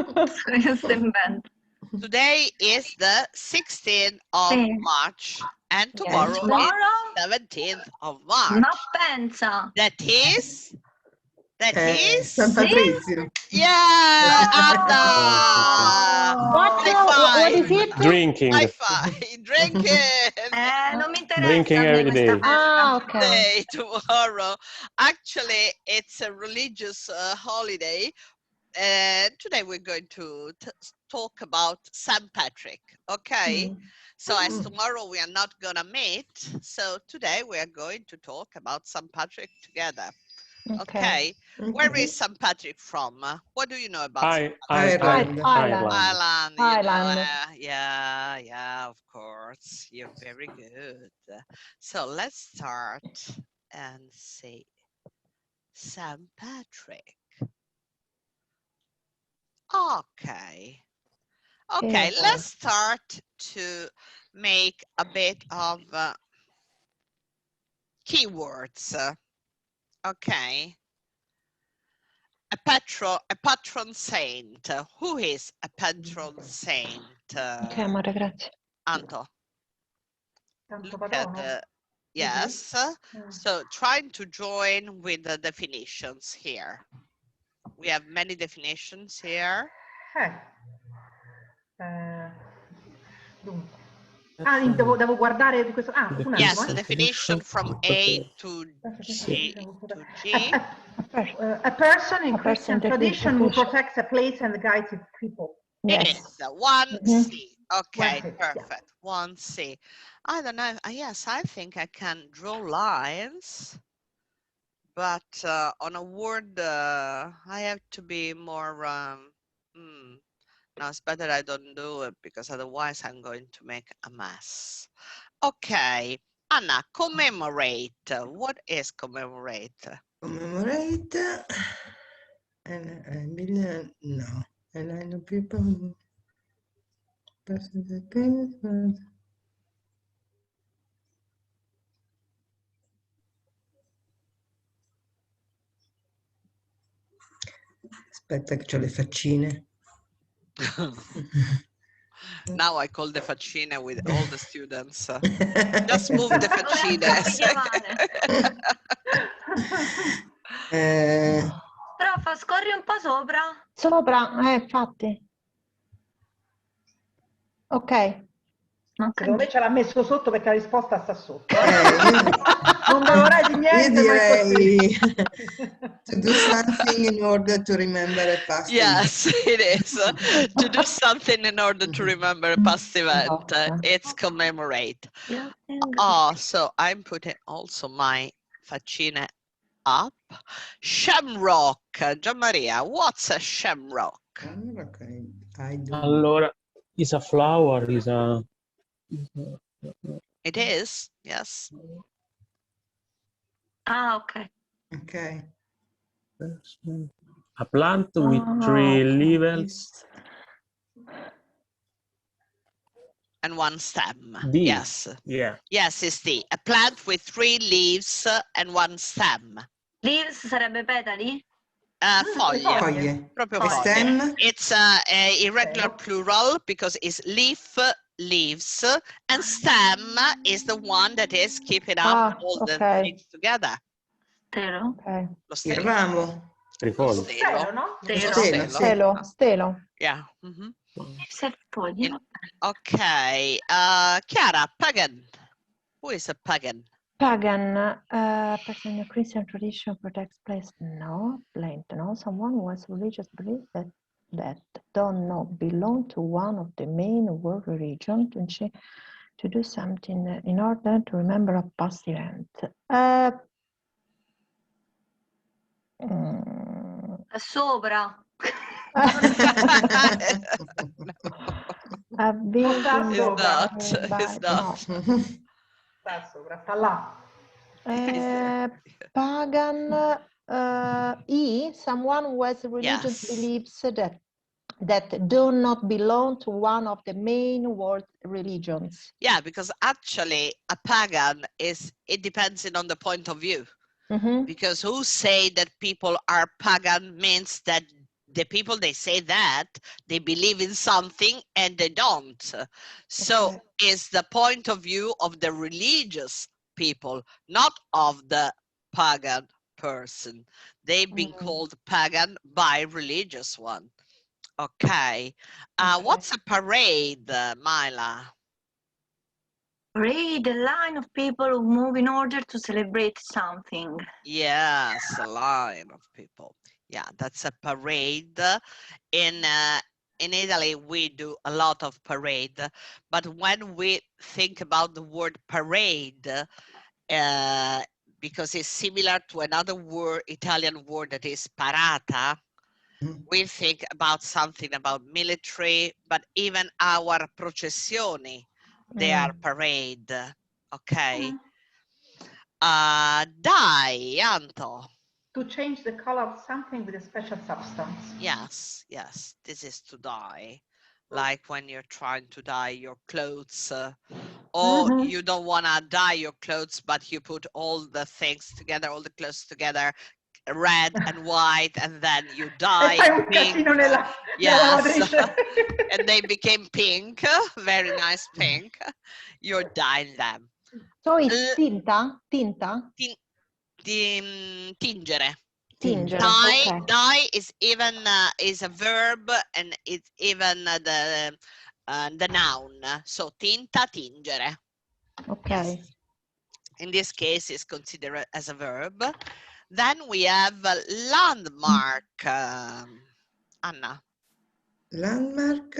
Questo invento. Today is the 16th of March and tomorrow Tomorrow? is 17th of March. Ma pensa. That is San Patrizio. yeah, Anna. What is it? Drinking. High five. Drinking. Non mi interessa Drinking a me every questa day. festa. Okay. Day tomorrow. Actually, it's a religious holiday. And today we're going to talk about St. Patrick. Okay. So as tomorrow we are not gonna meet, so today we are going to talk about St. Patrick together. Okay. Where is St. Patrick from? What do you know about Ireland. Ireland? You know, Ireland. yeah, of course. You're very good. So let's start and say St. Patrick. Okay. Okay, let's start to make a bit of keywords. Okay. A patron saint. Who is a patron saint? Ok, amore, grazie. Anto. Santo Look at patrono? the, yes. So trying to join with the definitions here. We have many definitions here. Dunque. Devo guardare di questo. Un attimo. Yes, the definition from A to G. A person in Christian tradition who protects a place and guides its people. Yes, 1C. Okay, perfect. 1C. I don't know. Yes, I think I can draw lines, but on a word, I have to be more. No, it's better I don't do it because otherwise I'm going to make a mess. Okay, Anna, commemorate. What is commemorate? Commemorate. No. And I know people who aspetta che ho le faccine. Now I call the faccine with all the students. Just move the faccines. Però scorri un po' sopra. Sopra, infatti. Ok. Secondo me ce l'ha messo sotto perché la risposta sta sotto. Non me lo resi niente. Io direi to do something in order to remember a past event. Yes, it is. To do something in order to remember a past event. It's commemorate. Oh, so I'm putting also my faccine up. Shamrock. Gian Maria, what's a shamrock? Allora, is a flower, is a... It is, yes. Okay. Okay. A plant with 3 leaves. And 1 stem. D. Yes. Yeah. Yes, it's D. A plant with 3 leaves and 1 stem. Leaves sarebbe petali? Foglie. Proprio foglie. Stem? It's a irregular plural because it's leaf, leaves, and stem is the one that is keeping up all the things together. Stelo? Okay. Lo stelo. Il ramo. Stelo, no? Stelo. Yeah. Foglie. Ok. Chiara, pagan. Who is a pagan? Pagan, person in a Christian tradition protects place. No, blank. No, someone who has religious belief that don't not belong to one of the main world religions to do something in order to remember a past event. Sopra. It's not. Sta sopra, sta là. Pagan, someone who has religious beliefs that do not belong to one of the main world religions. Yeah, because actually a pagan it depends on the point of view. Because who say that people are pagan means that the people, they say that they believe in something and they don't. So Okay. it's the point of view of the religious people, not of the pagan person. They've been called pagan by religious one. Okay. What's a parade, Myla? Read the line of people who move in order to celebrate something. Yes, a line of people. Yeah, that's a parade. In Italy, we do a lot of parade, but when we think about the word parade, because it's similar to another word, Italian word that is parata, we think about something about military, but even our processioni, they are parade. Okay. Dai, Anto. To change the color of something with a special substance. Yes, yes, this is to dye. Like when you're trying to dye your clothes, or you don't want to dye your clothes, but you put all the things together, all the clothes together, red and white, and then you dye Fai un pink. casino nella Yes, lavatrice. and they became pink, very nice pink. You're dyeing them. So it's tinta? Tingere. Tingere. Dye, Okay. dye is even is a verb, and it's even the noun. So tinta, tingere. Okay. Yes. In this case, it's considered as a verb. Then we have a landmark. Anna. Landmark.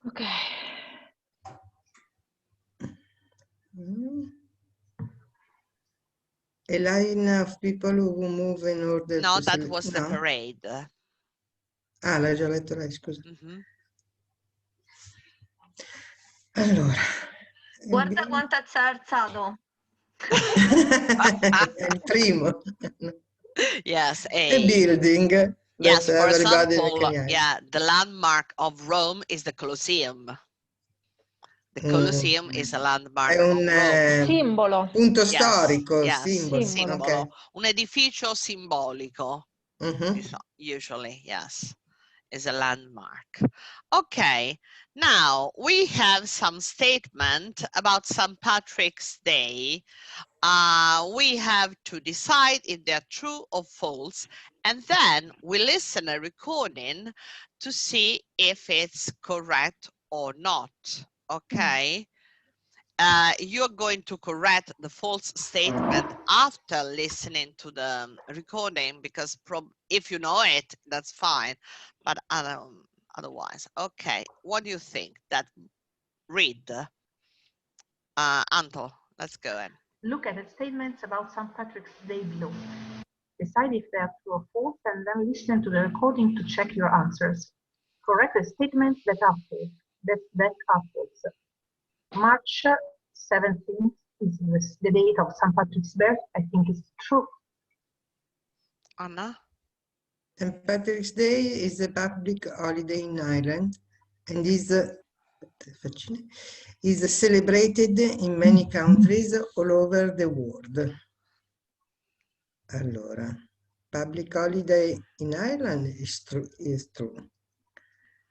Okay. A line of people who move in order No, to that select. was the parade. Ah, l'hai già letto lei, scusa. Mm-hmm. Allora. Guarda quanto si è alzato. Il primo. Yes, A building. Yes, That for everybody example, recognize. yeah, the landmark of Rome is the Colosseum. The Colosseum is a landmark È un of Rome. Simbolo. punto Yes, storico, yes, simbolo. simbolo. Okay. Un edificio simbolico. Mhm. Usually, yes, is a landmark. Okay, now we have some statement about St. Patrick's Day. We have to decide if they're true or false, and then we listen a recording to see if it's correct or not. Okay. You're going to correct the false statement after listening to the recording, because if you know it, that's fine, but otherwise. Okay, what do you think? That read. Anto, let's go ahead. Look at the statements about St. Patrick's Day below. Decide if they are true or false, and then listen to the recording to check your answers. Correct the statements that are false. That are false. March 17th is the date of St. Patrick's birth. I think it's true. Anna? St. Patrick's Day is a public holiday in Ireland and is celebrated in many countries all over the world. Allora, public holiday in Ireland is true.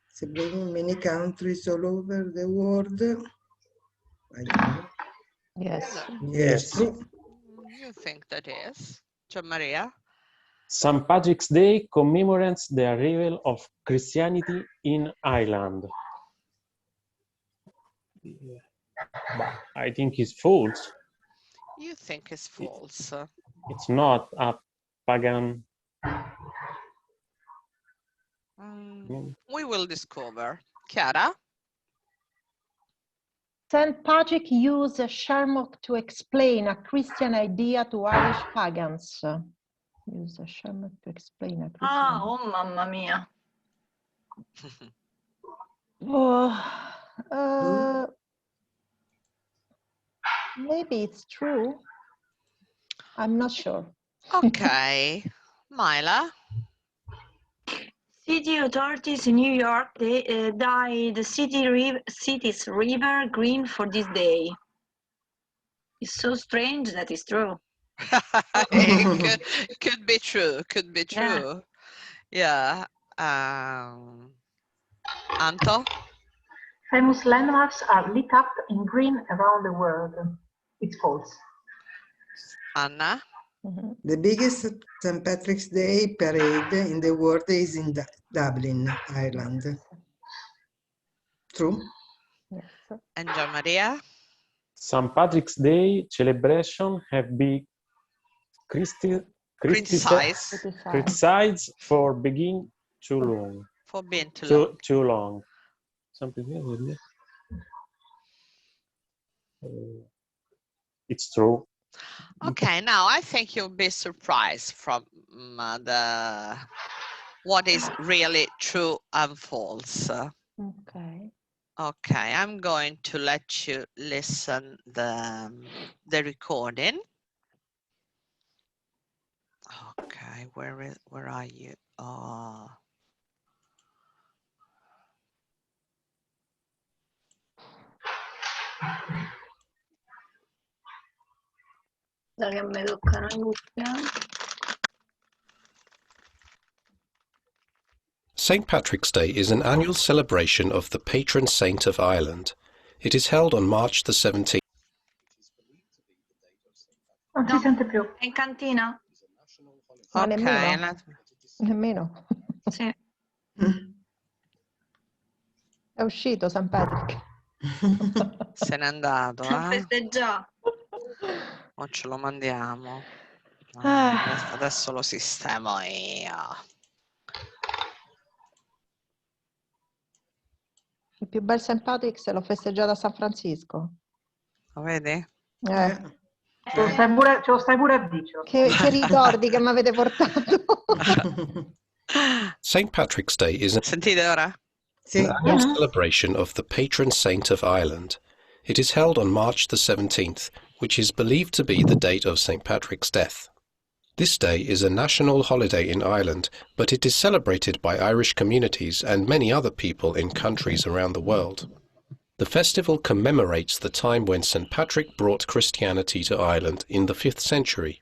Celebrated in many countries all over the world. I don't know. Yes. Yes, true. You think that is? Gian Maria? St. Patrick's Day commemorates the arrival of Christianity in Ireland. Yeah. But I think it's false. You think it's false. It's not a pagan. We will discover. Chiara? St. Patrick used Shamrock to explain a Christian idea to Irish pagans. Use Shamrock to explain a Christian idea. Oh, mamma mia. Maybe it's true. I'm not sure. Okay. Myla? City authorities in New York dye the city's river green for this day. It's so strange that it's true. It could be true. Could be Yeah. true. Yeah. Anto? Famous landmarks are lit up in green around the world. It's false. Anna? The biggest St. Patrick's Day parade in the world is in Dublin, Ireland. True? Yes. And Gian Maria? St. Patrick's Day celebration have been Criticized criticized for being too long. for being too long. Too long. Something it's true. Okay, now I think you'll be surprised from what is really true and false. Okay. Okay, I'm going to let you listen the recording. Okay, where are you? Oh. Da che mi toccano i cuffia. St. Patrick's Day is an annual celebration of the patron saint of Ireland. It is held on March the 17th. Non si sente più. È in cantina? Ma Ok, nemmeno. Nemmeno. Sì. È uscito St. Patrick. se n'è andato, Festeggià. o ce lo mandiamo. Adesso lo sistemo io. Il più bel St. Patrick se l'ho festeggiato a San Francisco. Lo vedi? Ce lo stai pure a dicio. Che ricordi che mi avete portato. St. Patrick's Day is an Sentite ora? annual celebration of the patron saint of Ireland. It is held on March the 17th, which is believed to be the date of St. Patrick's death. This day is a national holiday in Ireland, but it is celebrated by Irish communities and many other people in countries around the world. The festival commemorates the time when St. Patrick brought Christianity to Ireland in the 5th century.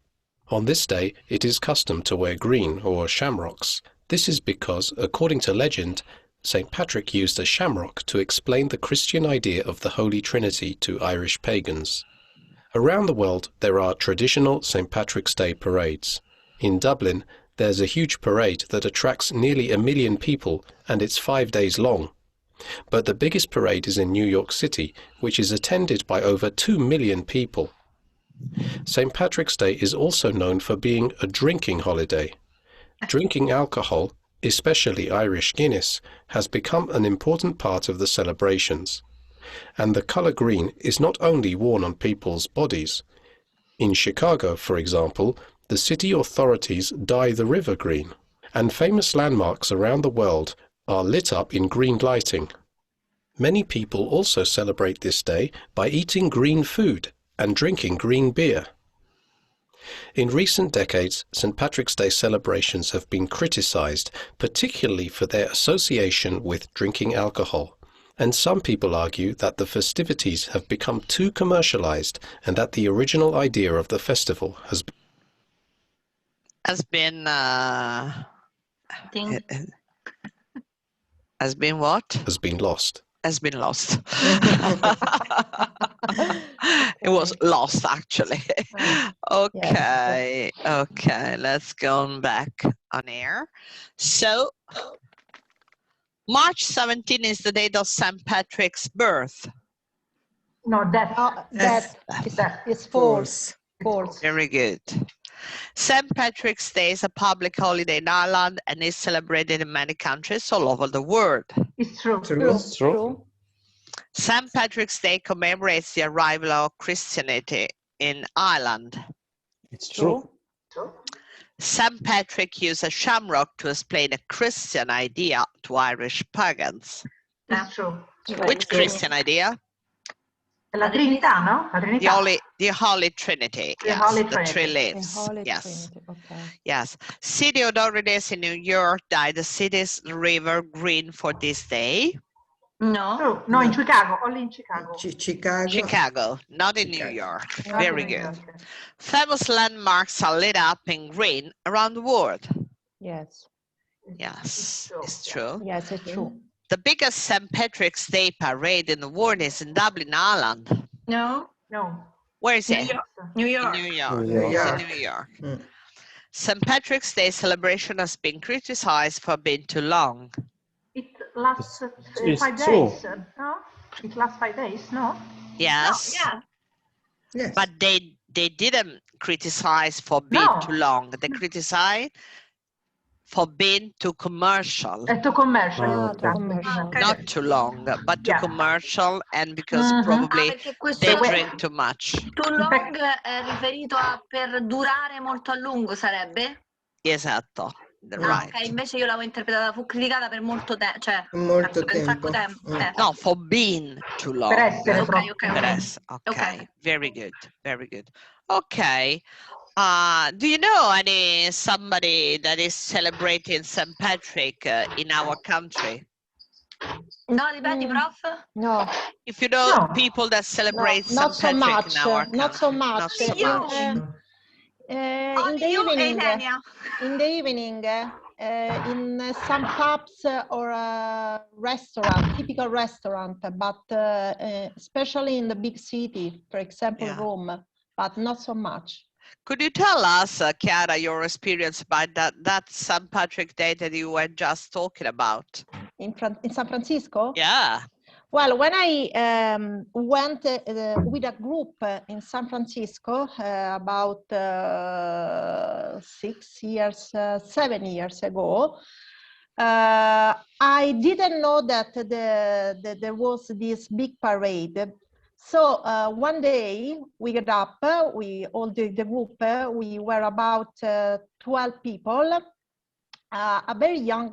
On this day, it is custom to wear green or shamrocks. This is because, according to legend, St. Patrick used a shamrock to explain the Christian idea of the Holy Trinity to Irish pagans. Around the world, there are traditional St. Patrick's Day parades. In Dublin, there's a huge parade that attracts nearly 1 million people, and it's 5 days long. But the biggest parade is in New York City, which is attended by over 2 million people. St. Patrick's Day is also known for being a drinking holiday. Drinking alcohol, especially Irish Guinness, has become an important part of the celebrations. And the color green is not only worn on people's bodies. In Chicago, for example, the city authorities dye the river green, and famous landmarks around the world are lit up in green lighting. Many people also celebrate this day by eating green food and drinking green beer. In recent decades, St. Patrick's Day celebrations have been criticized, particularly for their association with drinking alcohol. And some people argue that the festivities have become too commercialized and that the original idea of the festival has been what? Has been lost. Has been lost. It was lost, actually. Okay, okay, let's go back on air. So, March 17 is the date of St. Patrick's birth. No, death. That is false. False. Very good. St. Patrick's Day is a public holiday in Ireland and is celebrated in many countries all over the world. It's true. It's true. St. Patrick's Day commemorates the arrival of Christianity in Ireland. It's true. St. Patrick used a shamrock to explain a Christian idea to Irish pagans. It's true. Which Christian idea? La Trinità, no? La Trinità. The Holy Trinity. The Yes, Holy the Trinity. three lives. The Holy Yes. Trinity. Okay. Yes. City authorities in New York dyed the city's river green for this day. No. True. No, in Chicago, only in Chicago. Chicago. Chicago, not in New Chicago. York. Not Very in New good. York. Famous landmarks are lit up in green around the world. Yes. Yes, it's yeah. true. Yes, it's true. The biggest St. Patrick's Day parade in the world is in Dublin, Ireland. No. No. Where is New it? York. New In York. New York. New It's York. in New York. Mm. St. Patrick's Day celebration has been criticized for being too long. It lasts It's 5 true. days. No? It lasts 5 days, no? Yes, Yeah. Yes. but they didn't criticize for being No. too long. They criticized for being too commercial. To commercial, Ah, exactly. commercial. Okay. Not too long, but too Yeah. commercial, and because Mhm. probably Perché questo they They drink too much. too long è riferito a per durare molto a lungo, sarebbe? Esatto, right. Ok, invece io l'avevo interpretata, fu criticata per molto tempo, cioè Molto penso per un sacco tempo. tempo. No, for being too long. Per essere Ok, troppo. ok, Per ok. essere- okay, Okay. very good, very good. Okay, do you know somebody that is celebrating St. Patrick in our country? No, ripeti, prof? No, If you know No. people that celebrate not St. so Patrick much. in our Not so country, much. not so Only you. much. In Only the you e evening, Ilenia. in the evening, in some pubs or restaurant, typical restaurant, but especially in the big city, for example, Yeah. Rome, but not so much. Could you tell us, Chiara, your experience about that St. Patrick Day that you were just talking about? In San Francisco? Yeah. Well, when I went with a group in San Francisco about 7 years ago, I didn't know that there was this big parade. So one day we got up, all the group, we were about 12 people, a very young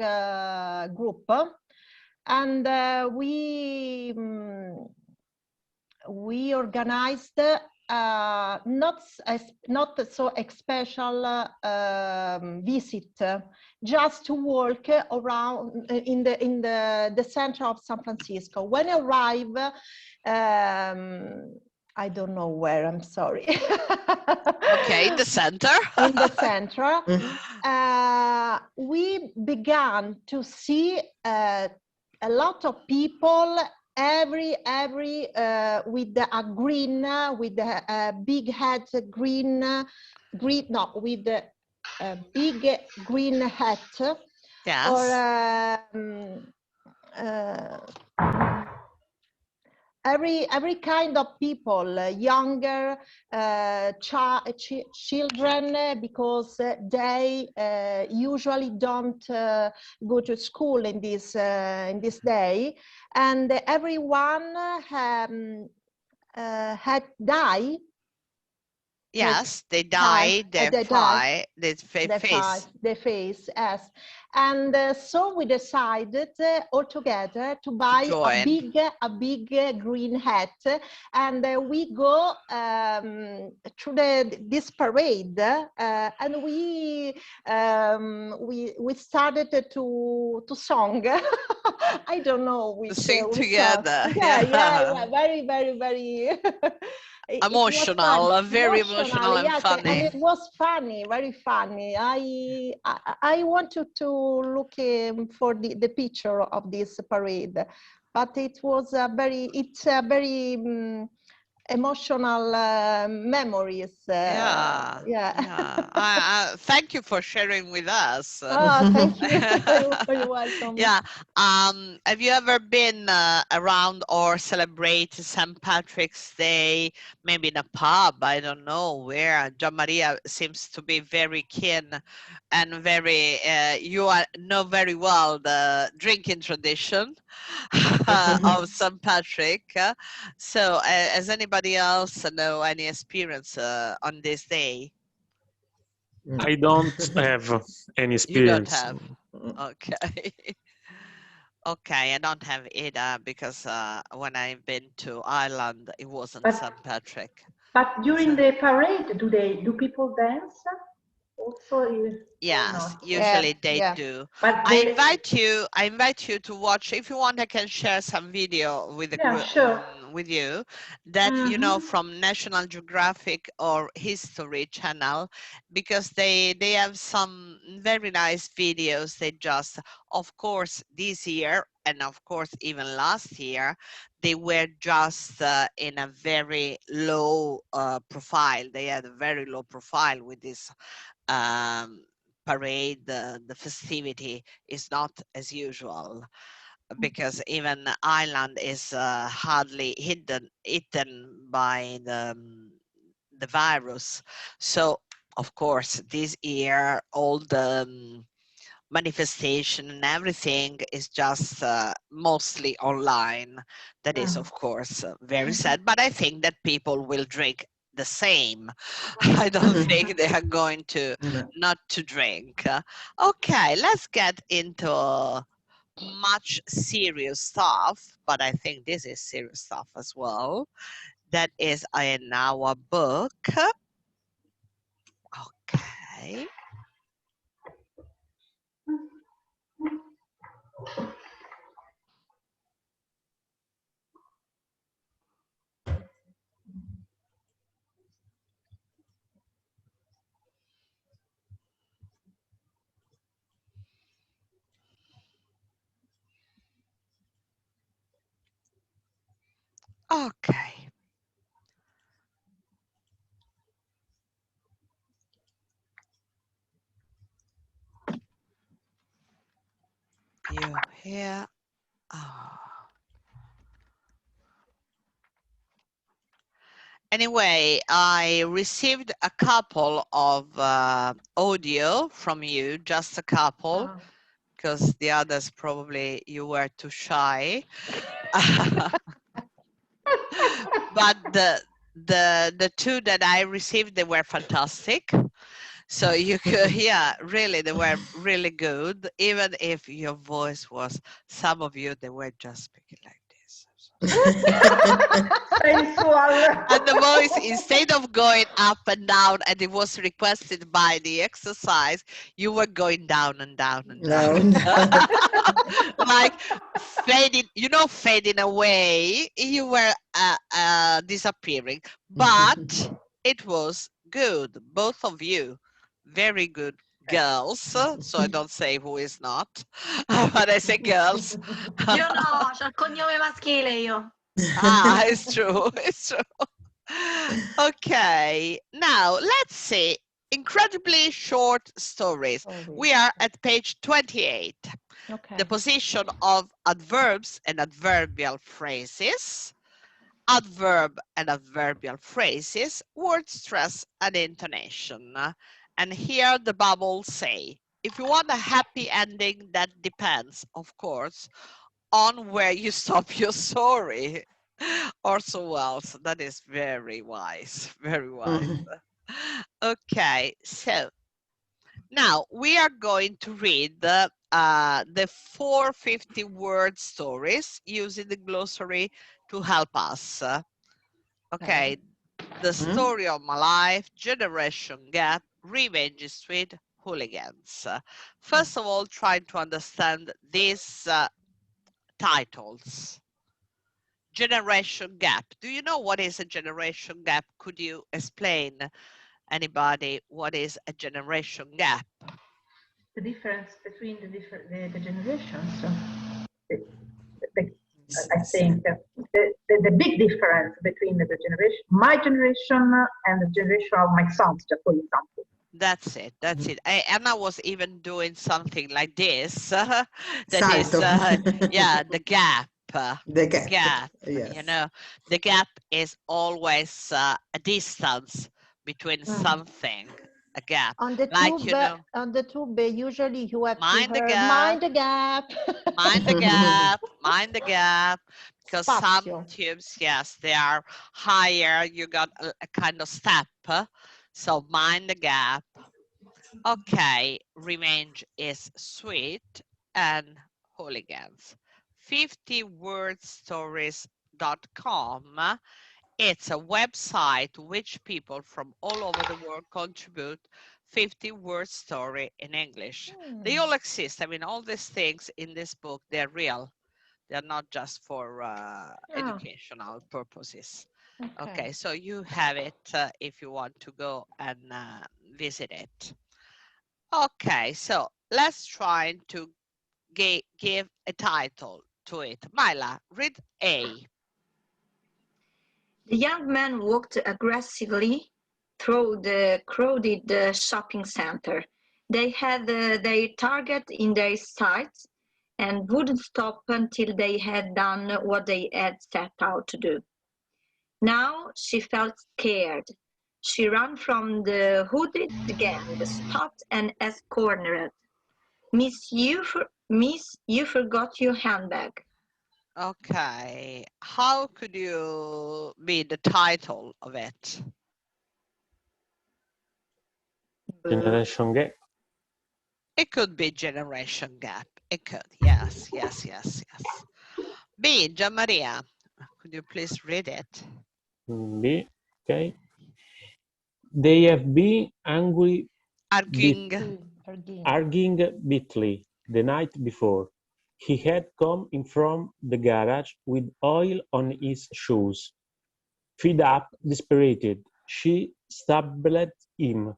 group. And we organized not so special visit, just to walk around in the center of San Francisco. When I arrived, I don't know where. I'm sorry. Okay, in the center. In the center, we began to see a lot of people, every with a green, with a big hat, with a big green hat. Yes. Or every kind of people, younger, children, because they usually don't go to school in this day, and everyone had died. Yes, they died, they face, yes. And so we decided all together to buy a big green hat, and we go through this parade, and we started to sing. I don't know which sing together. Yeah, very, very, very emotional, very emotional and yes, funny. and it was funny, very funny. I wanted to look for the picture of this parade, but it's a very emotional memories. Thank you for sharing with us. Oh, thank you. You're welcome. Yeah. Have you ever been around or celebrate St. Patrick's Day, maybe in a pub? I don't know where. Gian Maria seems to be very keen and very, you know very well the drinking tradition of St. Patrick. So has anybody else know any experience on this day? I don't have any experience. You don't have? Okay. Okay, I don't have either, because when I've been to Ireland, it wasn't St. Patrick. But during the parade, do people dance? Also, Yes, not. usually they yeah. do. But I they, invite you to watch. If you want, I can share some video with the yeah, group sure. with you that you know Mhm. from National Geographic or History Channel, because they have some very nice videos. They just, of course, this year and of course even last year, they were just in a very low profile. They had a very low profile with this parade. The festivity is not as usual because even Ireland is hardly eaten by the virus. So of course this year all the manifestation and everything is just mostly online. That is of course very sad, but I think that people will drink the same. I don't think they are going to No. not to drink. Okay, let's get into much serious stuff, but I think this is serious stuff as well. That is in our book. Okay. Okay. You here? Oh. Anyway, I received a couple of audio from you, just a couple, because the others probably you were too shy. But the two that I received, they were fantastic. So you could, yeah, really, they were really good. Even if your voice was, some of you, they were just speaking like this. Sensual. And the voice, instead of going up and down, and it was requested by the exercise, you were going down and down and down. No. Like fading, you know, fading away. You were disappearing, but it was good. Both of you, very good girls. So I don't say who is not, but I say girls. Io no, c'ho il cognome maschile io. Ah, it's true. It's true. Okay, now let's see. Incredibly short stories. We are at page 28. Okay. The position of adverbs and adverbial phrases, adverb and adverbial phrases, word stress and intonation. And here the bubbles say, if you want a happy ending, that depends, of course, on where you stop your story. Orson Welles, that is very wise, very wise. Okay, so now we are going to read the 450 word stories using the glossary to help us. Okay, the story of my life, generation gap, revenge is sweet, hooligans. First of all, trying to understand these titles. Generation gap. Do you know what is a generation gap? Could you explain, anybody, what is a generation gap? The difference between the generations. I think the big difference between the generation, my generation and the generation of my sons, just for example. That's it. That's it. Anna was even doing something like this. That is, Salto. yeah, the gap. The gap. Gap. Yes. You know, the gap is always a distance between something. A gap. On the Like, tube, you know, on the tube, usually you have mind to the hear, gap. mind the gap. Mind the gap, mind the gap, because some Spazio. tubes, yes, they are higher. You got a kind of step. So mind the gap. Okay, revenge is sweet and hooligans. 50wordstories.com It's a website to which people from all over the world contribute 50-word story in English. They all exist. I mean, all these things in this book, they're real. They're not just for educational purposes. Okay, so you have it if you want to go and visit it. Okay, so let's try to give a title to it. Myla, read A. The young man walked aggressively through the crowded shopping center. They had their target in their sights and wouldn't stop until they had done what they had set out to do. Now she felt scared. She ran from the hooded gang, stopped and asked cornered, Miss, you forgot your handbag. Okay, how could you be the title of it? Generation gap. It could be generation gap. It could, yes. B, Gian Maria, could you please read it? B. Okay. They have been angry, arguing bitterly the night before. He had come in from the garage with oil on his shoes. Fed up, dispirited, she stabbed him.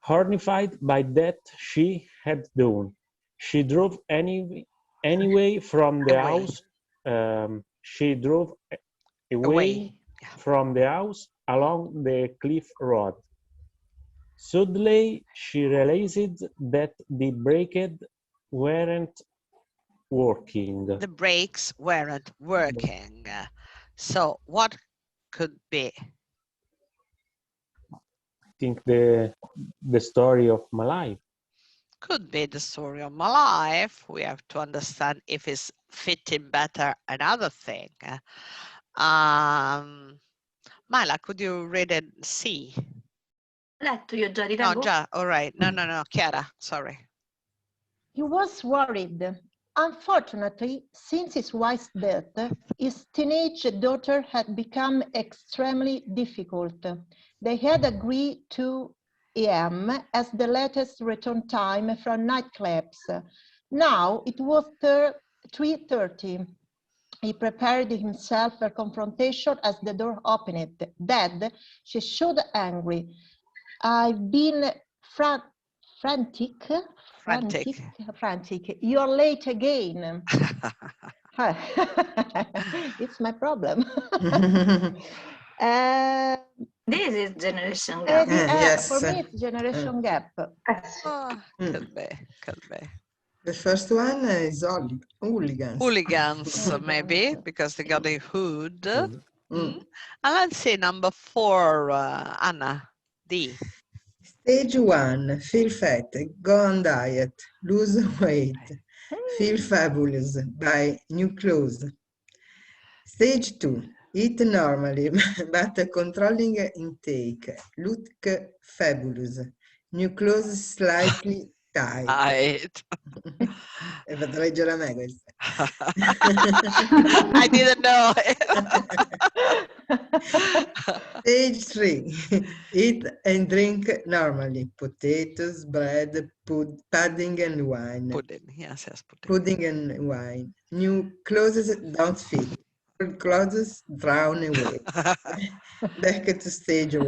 Horrified by that she had done, she drove anyway from the house. She drove away from the house along the cliff road. Suddenly, she realized that the brakes weren't working. The brakes weren't working. So what could be? I think the story of my life. Could be the story of my life. We have to understand if it's fitting better another thing. Myla, could you read it C? Letto io già, No, rileggo? già, all right. No, Chiara, sorry. He was worried. Unfortunately, since his wife's death, his teenage daughter had become extremely difficult. They had agreed 2 a.m. as the latest return time from nightclubs. Now it was 3:30. He prepared himself for confrontation as the door opened. Dad, she showed angry. I've been frantic. You're late again. It's my problem. This is generation gap. Yes. For me, it's generation gap. Could be. The first one is hooligans. Hooligans, maybe, because they got a hood. And let's see, number 4, Anna, D. Stage 1, feel fat, go on diet, lose weight, feel fabulous, buy new clothes. Stage 2, eat normally, but controlling intake, look fabulous, new clothes slightly tight. Hai fatto leggere a me questa. I didn't know. Stage 3, eat and drink normally, potatoes, bread, pudding and wine. Pudding, yes, pudding. Pudding and wine. New clothes don't fit. Old clothes drown away. Back to stage 1.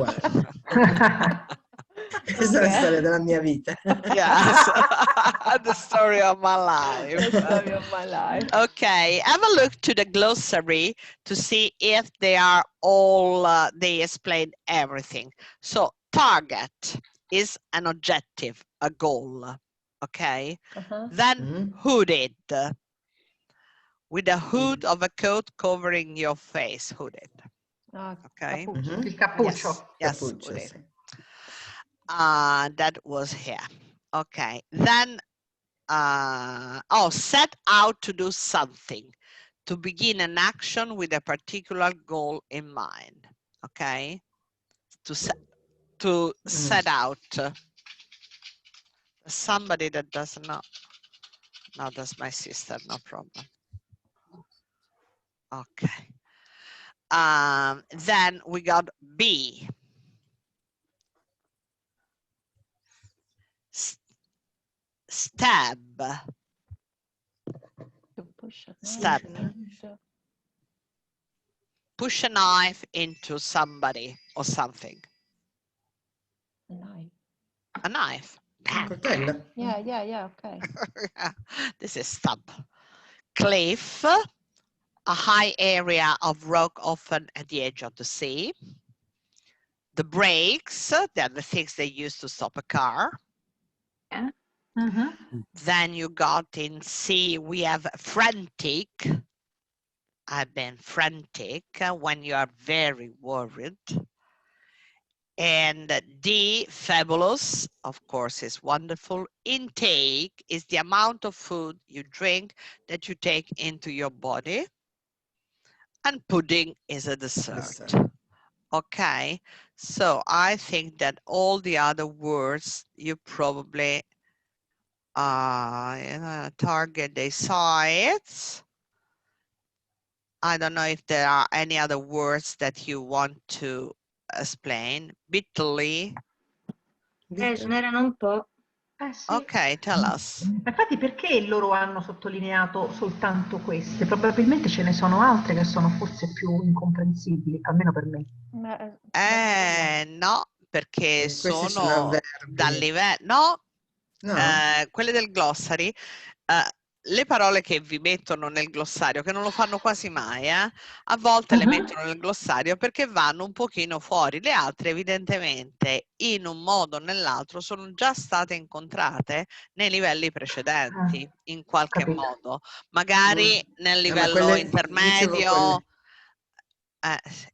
Questa è la storia della mia vita. Yes, the story of my life. The story of my life. Okay, have a look to the glossary to see if they are all, they explain everything. So target is an objective, a goal, okay? Then hooded, with a hood of a coat covering your face, hooded. Okay. Il cappuccio. Yes, Cappuccio, hooded. sì. That was here. Okay, then set out to do something, to begin an action with a particular goal in mind. Okay, to set out. Somebody that doesn't know. No, that's my sister, no problem. Okay. Then we got B. Stab. To push a Stab. knife. Push a knife into somebody or something. A knife. A knife. Coltello. Yeah, okay. This is stab. Cliff, a high area of rock often at the edge of the sea. The brakes, they're the things they use to stop a car. Yeah. Then you got in C, we have frantic. I've been frantic when you are very worried. And D, fabulous, of course, is wonderful. Intake is the amount of food you drink that you take into your body. And pudding is a dessert. Okay, so I think that all the other words you probably target the sites. I don't know if there are any other words that you want to explain. Bitterly. Ce n'erano un po'. Sì. Ok, tell us. Infatti perché loro hanno sottolineato soltanto queste? Probabilmente ce ne sono altre che sono forse più incomprensibili, almeno per me. No, perché Questi sono sono avverbi. dal livello, No? quelle del glossary, le parole che vi mettono nel glossario, che non lo fanno quasi mai, a volte le mettono nel glossario perché vanno un pochino fuori. Le altre evidentemente in un modo o nell'altro sono già state incontrate nei livelli precedenti, in qualche modo. Magari nel livello intermedio.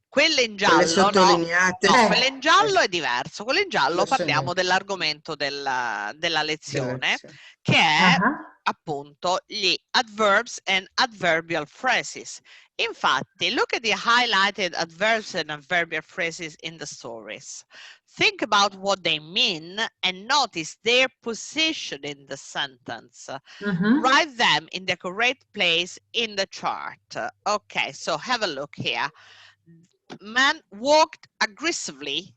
Quelle in giallo, sottolineate. No, quelle in giallo è diverso. Quelle in giallo parliamo dell'argomento della lezione, che è appunto gli adverbs and adverbial phrases. Infatti, look at the highlighted adverbs and adverbial phrases in the stories. Think about what they mean and notice their position in the sentence. Write them in the correct place in the chart. Okay, so have a look here. Man walked aggressively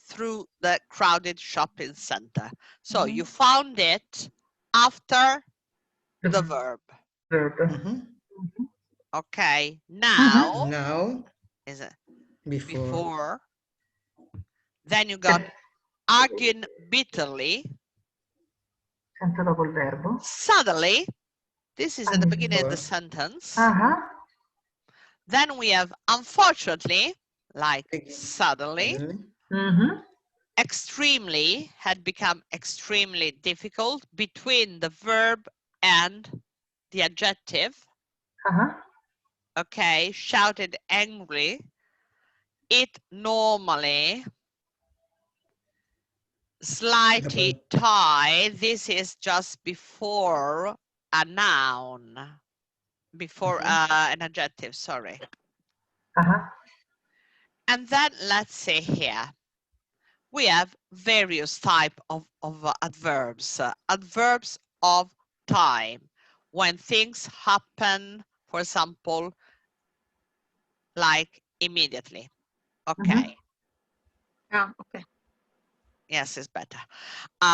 through the crowded shopping center. So you found it after the verb. Okay, now is it before. Then you got arguing bitterly. Sempre dopo il verbo. Suddenly, this is at the beginning of the sentence. Then we have unfortunately, like suddenly. Extremely had become extremely difficult between the verb and the adjective. Okay, shouted angrily. It normally. Slightly tie. This is just before a noun. Before an adjective, sorry. And then let's say here. We have various types of adverbs. Adverbs of time. When things happen, for example, like immediately. Okay. Okay. Yes, it's better.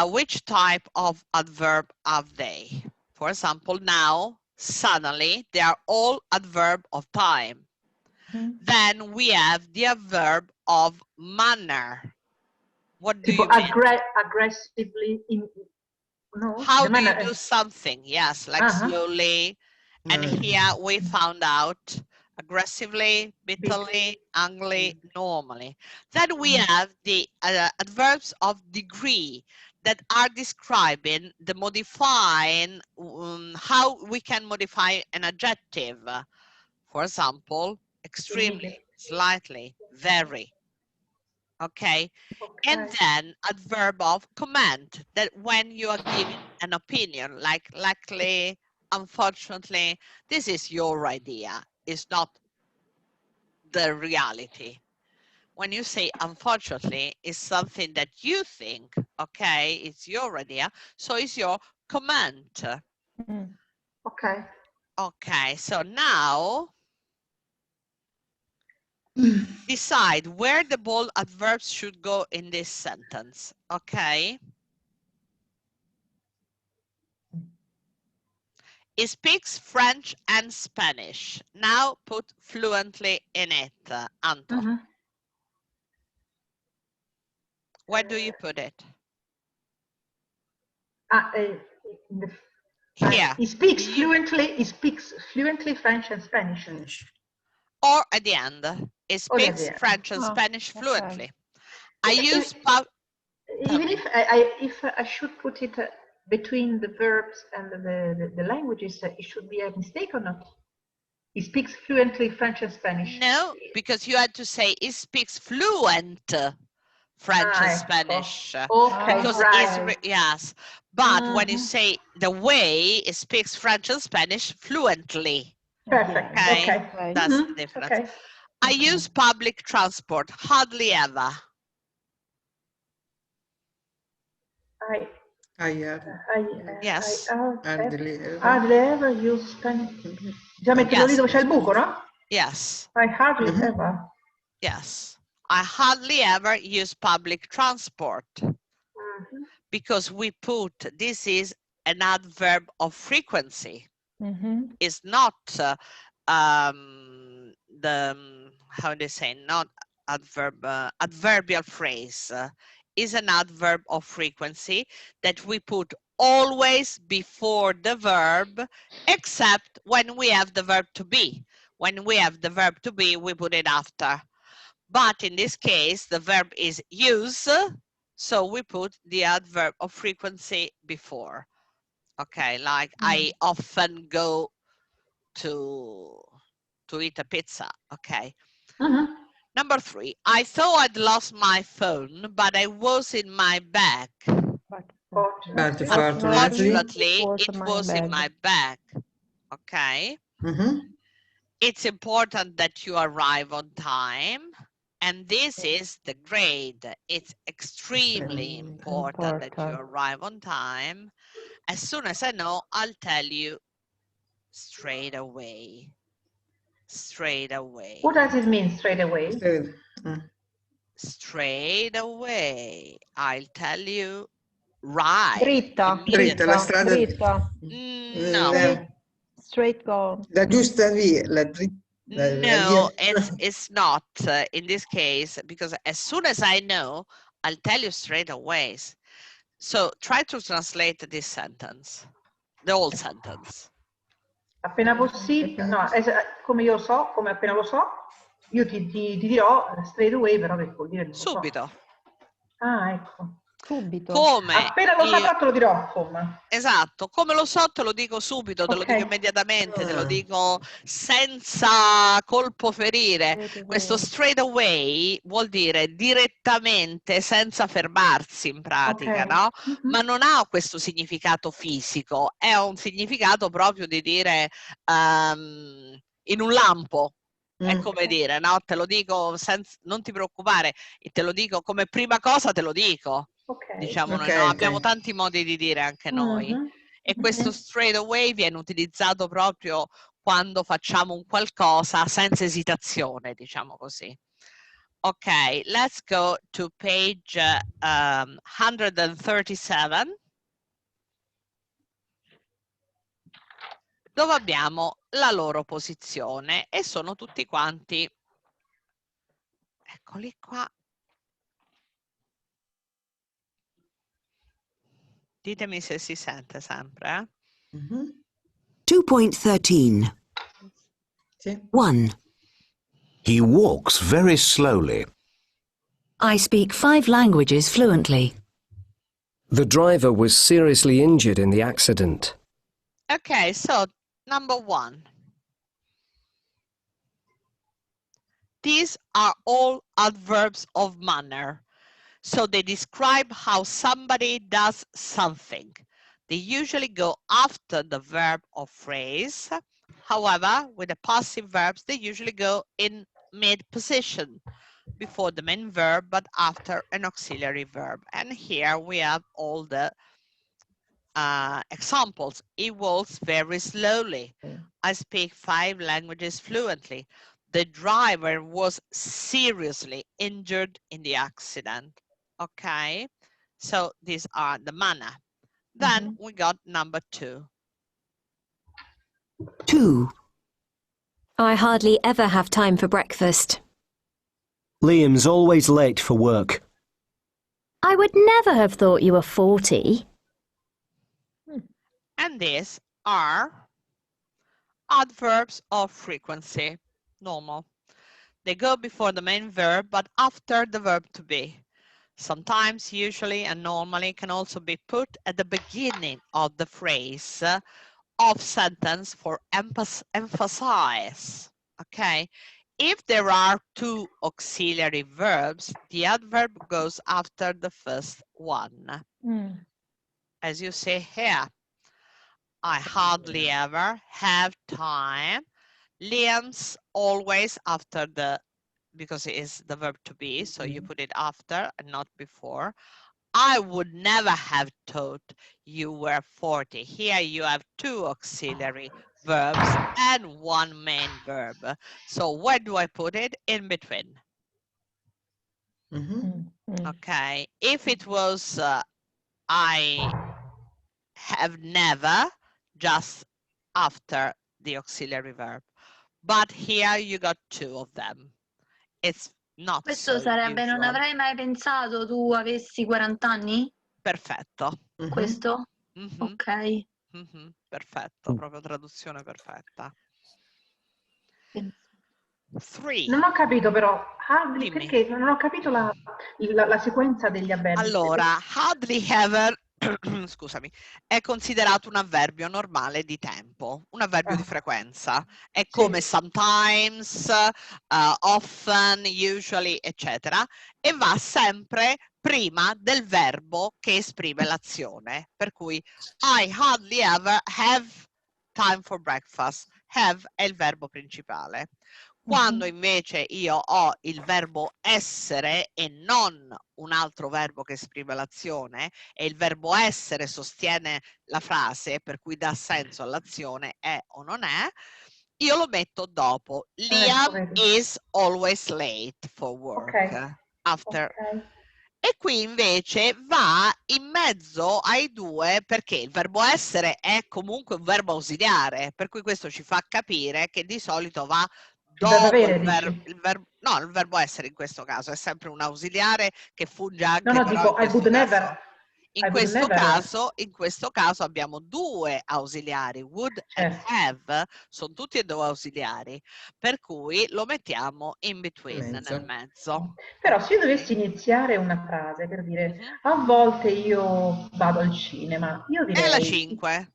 Which type of adverb have they? For example, now, suddenly, they are all adverb of time. Then we have the adverb of manner. What do you mean? Aggressively How do you do something? Yes, like slowly. And here we found out aggressively, bitterly, angrily, normally. Then we have the adverbs of degree that are describing the modifying, how we can modify an adjective. For example, extremely, slightly, very. Okay. And then adverb of comment, that when you are giving an opinion, like luckily, unfortunately, this is your idea, it's not the reality. When you say unfortunately, it's something that you think, okay, it's your idea, so it's your comment. Okay. Okay, so now decide where the bold adverbs should go in this sentence, okay? He speaks French and Spanish. Now put fluently in it, Anton. Where do you put it? Here. He speaks fluently. He speaks fluently French and Spanish. Or at the end. He speaks French and Spanish fluently. I use even if I should put it between the verbs and the languages, it should be a mistake or not? He speaks fluently French and Spanish. No, because you had to say he speaks fluent French and Spanish. Okay, because right. yes, but when you say the way, he speaks French and Spanish fluently. Perfect. Okay, that's the difference. Okay. I use public transport hardly ever. Yes. Hardly ever use Spanish. Già metterlo lì dove c'è il buco, no? Yes. I hardly ever. Yes. I hardly ever use public transport because we put this is an adverb of frequency. It's not the how they say, not adverbial phrase. Is an adverb of frequency that we put always before the verb, except when we have the verb to be. When we have the verb to be, we put it after. But in this case, the verb is use, so we put the adverb of frequency before. Okay, like I often go to eat a pizza. Okay. Number 3, I thought I'd lost my phone, but I was in my bag. Unfortunately, it was in my bag. Okay. It's important that you arrive on time. And this is the grade. It's extremely important that you arrive on time. As soon as I know, I'll tell you straight away. Straight away. What does it mean, straight away? Straight away. I'll tell you right. Dritta. Dritta, la strada. Dritta. No. Straight go. La giusta via. No, it's not in this case, because as soon as I know, I'll tell you straight away. So try to translate this sentence, the whole sentence. Appena possibile, no, come io so, come appena lo so, io ti dirò straight away, però che vuol dire subito. Ah, ecco. Subito. Come? Appena lo saprò te lo dirò, insomma. Esatto, come lo so te lo dico subito, te lo dico immediatamente, te lo dico senza colpo ferire. Questo straight away vuol dire direttamente, senza fermarsi in pratica, no? Ma non ha questo significato fisico, è un significato proprio di dire in un lampo. È come dire, no? Te lo dico senza, non ti preoccupare, te lo dico come prima cosa, te lo dico. Diciamo noi, no? Abbiamo tanti modi di dire anche noi. E questo straight away viene utilizzato proprio quando facciamo un qualcosa senza esitazione, diciamo così. Ok, let's go to page 137. Dove abbiamo la loro posizione e sono tutti quanti, eccoli qua. Ditemi se si sente sempre. 2.13. 1. He walks very slowly. I speak 5 languages fluently. The driver was seriously injured in the accident. Okay, so number 1. These are all adverbs of manner. So they describe how somebody does something. They usually go after the verb or phrase. However, with the passive verbs, they usually go in mid-position, before the main verb, but after an auxiliary verb. And here we have all the examples. He walks very slowly. I speak 5 languages fluently. The driver was seriously injured in the accident. Okay, so these are the manner. Then we got number 2. 2. I hardly ever have time for breakfast. Liam's always late for work. I would never have thought you were 40. And these are adverbs of frequency, normal. They go before the main verb, but after the verb to be. Sometimes, usually, and normally can also be put at the beginning of the phrase of sentence for emphasize. Okay? If there are 2 auxiliary verbs, the adverb goes after the first one. As you see here, I hardly ever have time. Liam's always after the, because it is the verb to be, so you put it after and not before. I would never have thought you were 40. Here you have 2 auxiliary verbs and 1 main verb. So where do I put it? In between. Okay. If it was I have never, just after the auxiliary verb. But here you got 2 of them. It's not Questo so sarebbe usual. non avrei mai pensato tu avessi 40 anni? Perfetto. Questo? Ok. Perfetto, proprio traduzione perfetta. 3. Non ho capito però, hardly, perché non ho capito la sequenza degli avverbi. Allora, hardly ever, scusami, è considerato un avverbio normale di tempo, un avverbio di frequenza. È come sometimes, often, usually, eccetera, e va sempre prima del verbo che esprime l'azione. Per cui I hardly ever have time for breakfast. Have è il verbo principale. Quando invece io ho il verbo essere e non un altro verbo che esprime l'azione, e il verbo essere sostiene la frase, per cui dà senso all'azione, è o non è, io lo metto dopo. Liam is always late for work. After. E qui invece va in mezzo ai 2, perché il verbo essere è comunque un verbo ausiliare, per cui questo ci fa capire che di solito va dopo il verbo essere. In questo caso è sempre un ausiliare che funge anche in questo caso abbiamo 2 ausiliari, would e have, sono tutti e 2 ausiliari, per cui lo mettiamo in between, nel mezzo. Però se io dovessi iniziare una frase per dire a volte io vado al cinema, io direi... È la 5.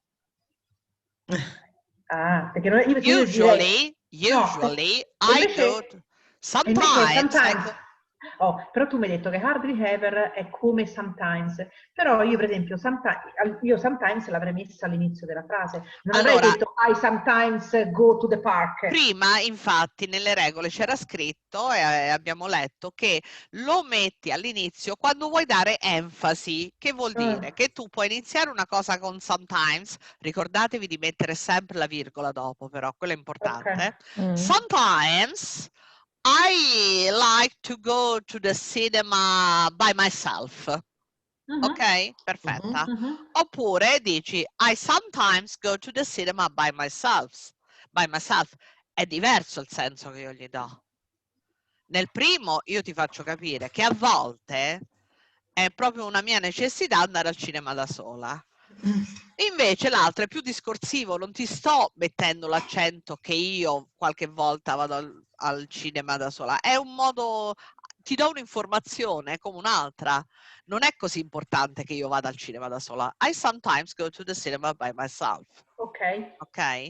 Perché io usually, invece, I go to, sometimes. Però tu mi hai detto che hardly ever è come sometimes, però io per esempio sometimes l'avrei messa all'inizio della frase, non avrei detto I sometimes go to the park. Prima infatti nelle regole c'era scritto e abbiamo letto che lo metti all'inizio quando vuoi dare enfasi, che vuol dire che tu puoi iniziare una cosa con sometimes, ricordatevi di mettere sempre la virgola dopo, però quello è importante. Sometimes I like to go to the cinema by myself. Ok? Perfetta. Oppure dici I sometimes go to the cinema by myself. By myself. È diverso il senso che io gli do. Nel primo io ti faccio capire che a volte è proprio una mia necessità andare al cinema da sola. Invece l'altro è più discorsivo, non ti sto mettendo l'accento che io qualche volta vado al cinema da sola, è un modo, ti do un'informazione come un'altra, non è così importante che io vada al cinema da sola. I sometimes go to the cinema by myself. Ok?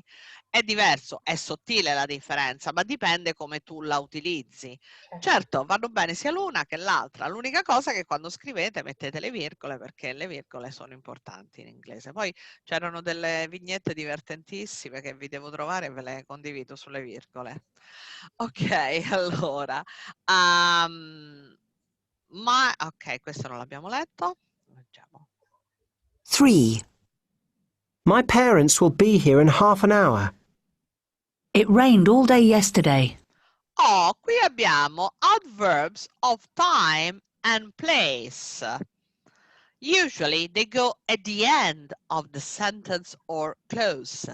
È diverso, è sottile la differenza, ma dipende come tu la utilizzi. Certo, vanno bene sia l'una che l'altra. L'unica cosa è che quando scrivete mettete le virgole, perché le virgole sono importanti in inglese. Poi c'erano delle vignette divertentissime che vi devo trovare e ve le condivido sulle virgole. Ok, allora. Ok, questo non l'abbiamo letto. Leggiamo. 3. My parents will be here in half an hour. It rained all day yesterday. Oh, qui abbiamo adverbs of time and place. Usually they go at the end of the sentence or clause.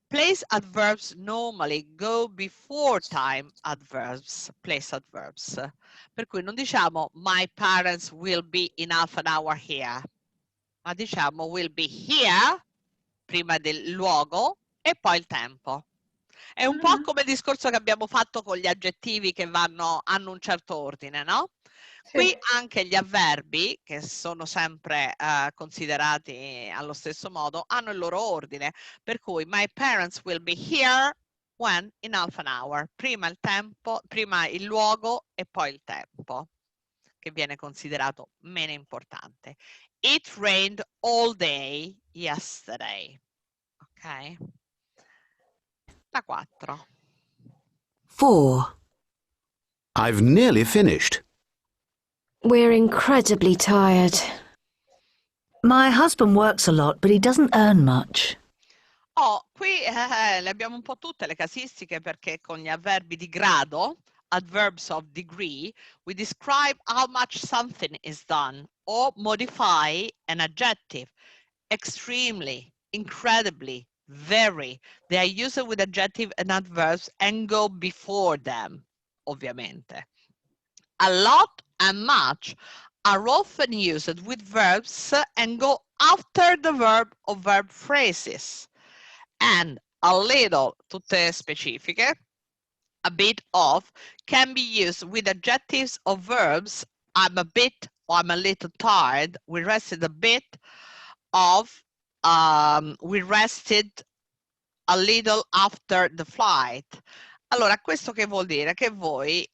Place adverbs normally go before time adverbs, place adverbs. Per cui non diciamo my parents will be in half an hour here, ma diciamo will be here prima del luogo e poi il tempo. È un po' come il discorso che abbiamo fatto con gli aggettivi che hanno un certo ordine, no? Qui anche gli avverbi, che sono sempre considerati allo stesso modo, hanno il loro ordine. Per cui my parents will be here when in half an hour. Prima il tempo, prima il luogo e poi il tempo, che viene considerato meno importante. It rained all day yesterday. Ok? La 4. 4. I've nearly finished. We're incredibly tired. My husband works a lot, but he doesn't earn much. Oh, qui le abbiamo un po' tutte le casistiche, perché con gli avverbi di grado, adverbs of degree, we describe how much something is done or modify an adjective. Extremely, incredibly, very. They are used with adjective and adverbs and go before them, ovviamente. A lot and much are often used with verbs and go after the verb or verb phrases. And a little, tutte specifiche, a bit of, can be used with adjectives or verbs. I'm a bit or I'm a little tired. We rested a bit of, we rested a little after the flight. Allora, questo che vuol dire? Che voi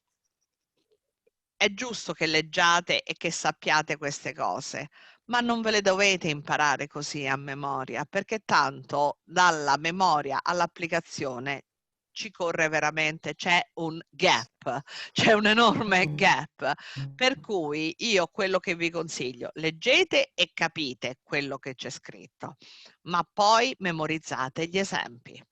è giusto che leggiate e che sappiate queste cose, ma non ve le dovete imparare così a memoria, perché tanto dalla memoria all'applicazione ci corre veramente, c'è un gap, c'è un enorme gap, per cui io quello che vi consiglio, leggete e capite quello che c'è scritto, ma poi memorizzate gli esempi,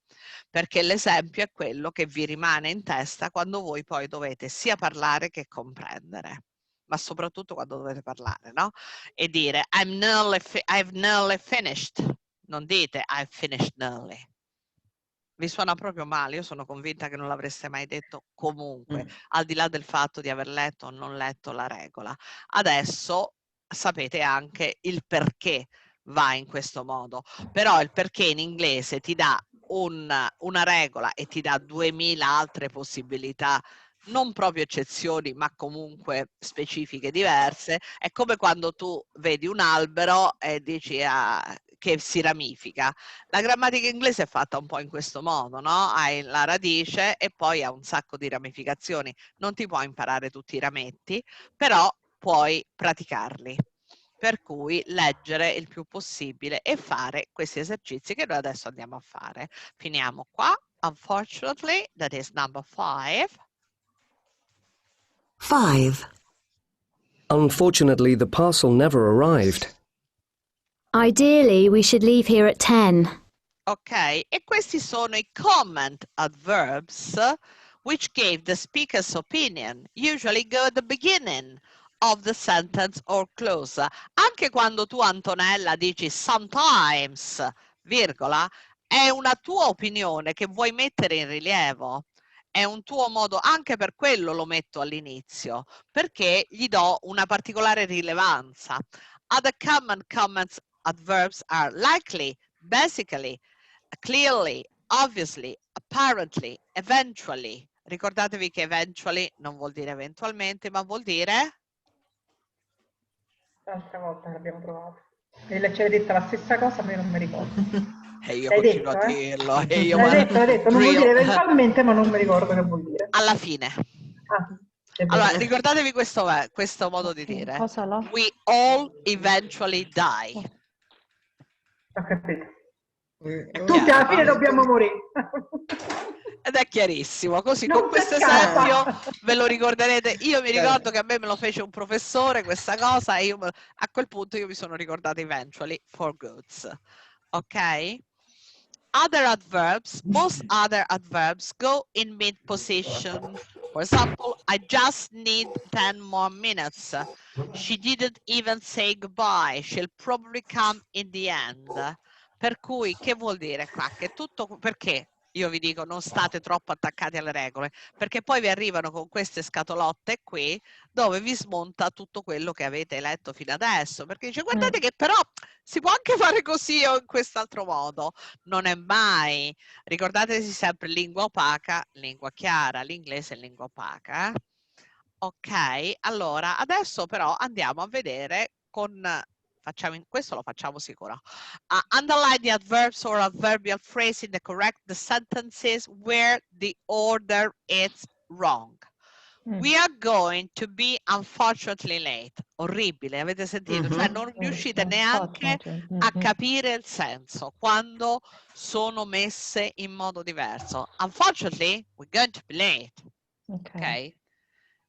perché l'esempio è quello che vi rimane in testa quando voi poi dovete sia parlare che comprendere, ma soprattutto quando dovete parlare, no? E dire I've nearly finished, non dite I've finished nearly. Vi suona proprio male, io sono convinta che non l'avreste mai detto comunque, al di là del fatto di aver letto o non letto la regola. Adesso sapete anche il perché va in questo modo, però il perché in inglese ti dà una regola e ti dà 2000 altre possibilità, non proprio eccezioni, ma comunque specifiche diverse. È come quando tu vedi un albero e dici che si ramifica. La grammatica inglese è fatta un po' in questo modo, no? Hai la radice e poi ha un sacco di ramificazioni. Non ti puoi imparare tutti i rametti, però puoi praticarli. Per cui leggere il più possibile e fare questi esercizi che noi adesso andiamo a fare. Finiamo qua. Unfortunately, that is number 5. 5. Unfortunately, the parcel never arrived. Ideally, we should leave here at 10. Ok, e questi sono i comment adverbs which gave the speaker's opinion. Usually go at the beginning of the sentence or clause. Anche quando tu, Antonella, dici sometimes, virgola, è una tua opinione che vuoi mettere in rilievo. È un tuo modo, anche per quello lo metto all'inizio, perché gli do una particolare rilevanza. Other common comments adverbs are likely, basically, clearly, obviously, apparently, eventually. Ricordatevi che eventually non vuol dire eventualmente, ma vuol dire? L'altra volta l'abbiamo provato. E ci hai detto la stessa cosa, ma io non mi ricordo. E io L'hai continuo detto, a dirlo. E io l'hai detto, non vuol dire eventualmente, ma non mi ricordo che vuol dire. Alla fine. Allora, ricordatevi questo modo di dire. We all eventually die. Ho capito. Tutti alla fine dobbiamo morire. Ed è chiarissimo, così Non con questo scappa. esempio ve lo ricorderete. Io mi ricordo che a me me lo fece un professore questa cosa e a quel punto io mi sono ricordata eventually for goods. Ok? Other adverbs, most other adverbs go in mid position For example, I just need 10 more minutes. She didn't even say goodbye. She'll probably come in the end. Per cui, che vuol dire qua? Che tutto, perché io vi dico non state troppo attaccati alle regole, perché poi vi arrivano con queste scatolotte qui dove vi smonta tutto quello che avete letto fino adesso, perché dice guardate che però si può anche fare così o in quest'altro modo. Non è mai, ricordatevi sempre lingua opaca, lingua chiara, l'inglese è lingua opaca. Ok, allora adesso però andiamo a vedere con... questo lo facciamo sicuro. Underline the adverbs or adverbial phrase in the correct sentences where the order is wrong. We are going to be unfortunately late. Orribile, avete sentito? Cioè non riuscite neanche a capire il senso quando sono messe in modo diverso. Unfortunately, we're going to be late. Ok?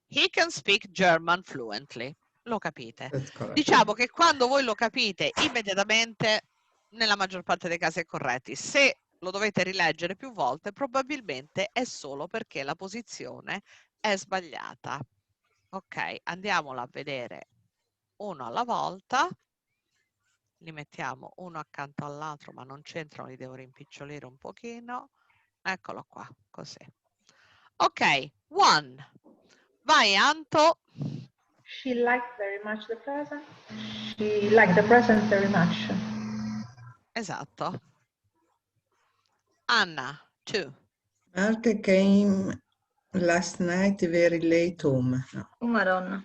He can speak German fluently. Lo capite. Diciamo che quando voi lo capite immediatamente, nella maggior parte dei casi è corretti. Se lo dovete rileggere più volte, probabilmente è solo perché la posizione è sbagliata. Ok, andiamolo a vedere uno alla volta. Li mettiamo uno accanto all'altro, ma non c'entrano, li devo rimpicciolire un pochino. Eccolo qua, così. Ok, one. Vai, Anto. She liked very much the present. She liked the present very much. Esatto. Anna, two. Mark came last night very late home. No. Oh, Madonna.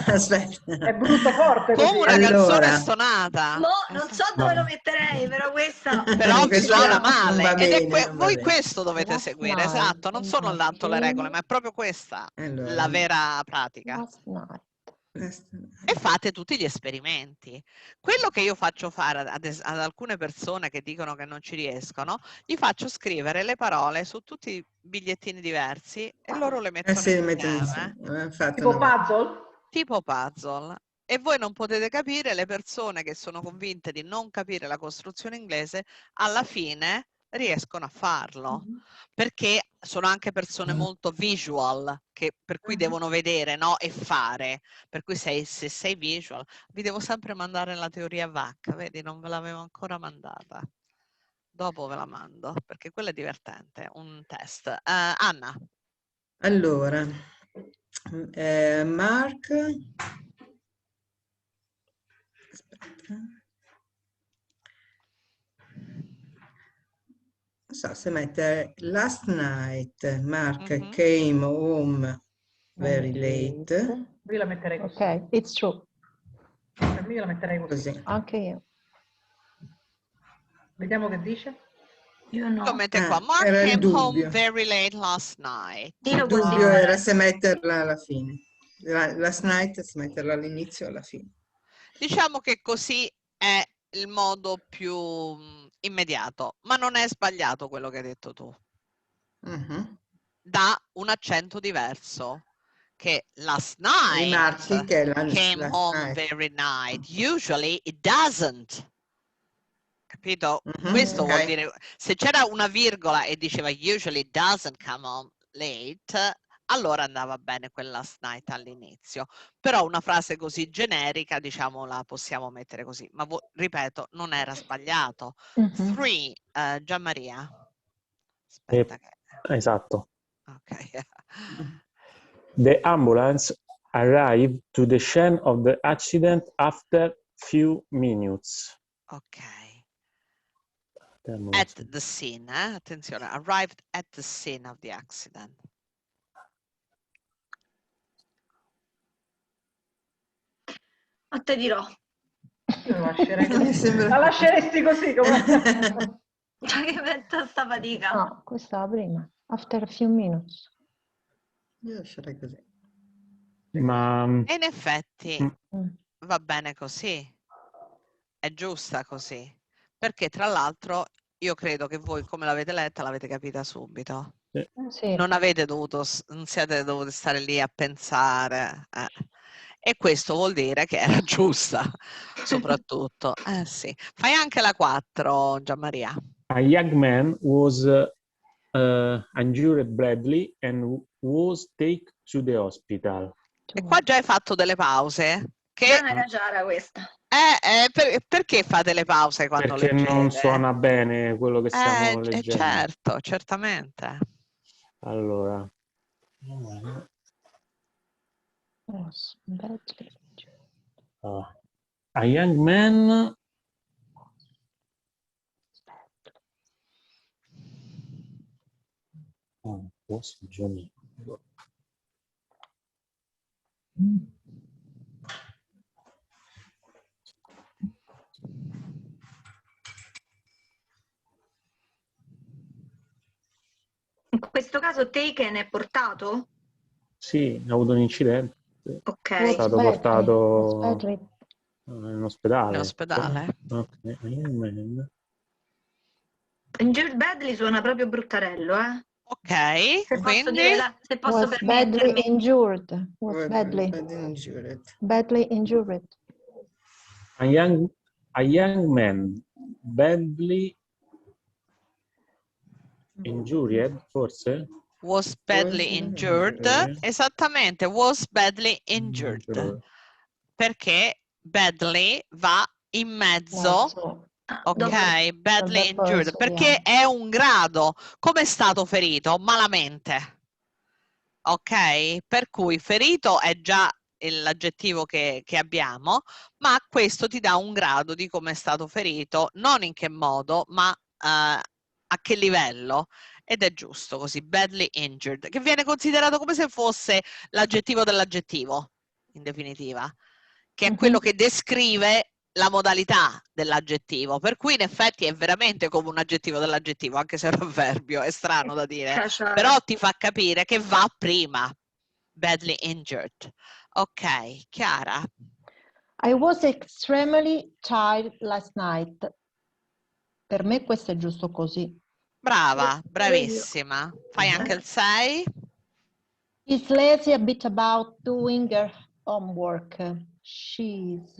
Aspetta. È brutto forte così. Come una canzone stonata. Non so dove lo metterei, però questa... Però vi suona non male. va Ed bene, è voi questo dovete Last seguire, night. esatto. Non sono tanto le regole, ma è proprio questa Allora, la vera pratica. Last night. E fate tutti gli esperimenti. Quello che io faccio fare ad alcune persone che dicono che non ci riescono, gli faccio scrivere le parole su tutti i bigliettini diversi e loro le mettono sì, insieme. Tipo puzzle? Tipo puzzle. E voi non potete capire, le persone che sono convinte di non capire la costruzione inglese, alla fine riescono a farlo. Perché sono anche persone molto visual, per cui devono vedere, no? E fare. Per cui se sei visual, vi devo sempre mandare la teoria VAC, vedi? Non ve l'avevo ancora mandata. Dopo ve la mando, perché quella è divertente, un test. Anna. Allora, Mark... Aspetta. Non so se mettere last night, Mark came home very late. Io la metterei così. Ok, it's true. Per me io la metterei così. Anche io. Vediamo che dice. Io no. Lo mette qua. Mark era il came home dubbio. very late last night. Il dubbio era se metterla alla fine. Last night se metterla all'inizio o alla fine. Diciamo che così è il modo più immediato, ma non è sbagliato quello che hai detto tu. Da un accento diverso, che last night came home very night. Usually it doesn't. Capito? Questo vuol dire, se c'era una virgola e diceva usually it doesn't come home late, allora andava bene quel last night all'inizio. Però una frase così generica, diciamo, la possiamo mettere così. Ma ripeto, non era sbagliato. Three, Gianmaria. Aspetta che... Esatto. Ok. The ambulance arrived to the scene of the accident after few minutes. Ok. At the scene, attenzione, arrived at the scene of the accident. A te dirò. Io la lascerei così. La lasceresti così come... Che metta sta fatica. No, questa è la prima. After a few minutes. Io lascerei così. Ma... E in effetti va bene così. È giusta così. Perché tra l'altro io credo che voi come l'avete letta l'avete capita subito. Sì. Non siete dovuti stare lì a pensare. E questo vuol dire che era giusta, soprattutto. Sì. Fai anche la 4, Gianmaria. A young man was injured badly and was taken to the hospital. E qua già hai fatto delle pause. Che... Non era chiara questa. Perché fate le pause quando Perché leggete? non suona bene quello che stiamo leggendo. Certo, certamente. Allora. A young man was Johnny. In questo caso taken è portato? Sì, ha avuto un incidente. Ok. È stato portato in ospedale. In ospedale. Ok, a young man. Injured badly suona proprio bruttarello, eh? Ok, se posso dire se posso was badly permettermi. injured. Was badly injured. Badly injured. A young man badly injured, forse? Was badly injured. Esattamente, was badly injured. Perché badly va in mezzo. Ok, badly injured. Perché è un grado. Come è stato ferito? Malamente. Ok? Per cui ferito è già l'aggettivo che abbiamo, ma questo ti dà un grado di come è stato ferito, non in che modo, ma a che livello. Ed è giusto così, badly injured, che viene considerato come se fosse l'aggettivo dell'aggettivo, in definitiva, che è quello che descrive la modalità dell'aggettivo, per cui in effetti è veramente come un aggettivo dell'aggettivo, anche se è un avverbio, è strano da dire, però ti fa capire che va prima. Badly injured. Ok, Chiara. I was extremely tired last night. Per me questo è giusto così. Brava, bravissima. Fai anche il 6. Is lazy a bit about doing her homework. She's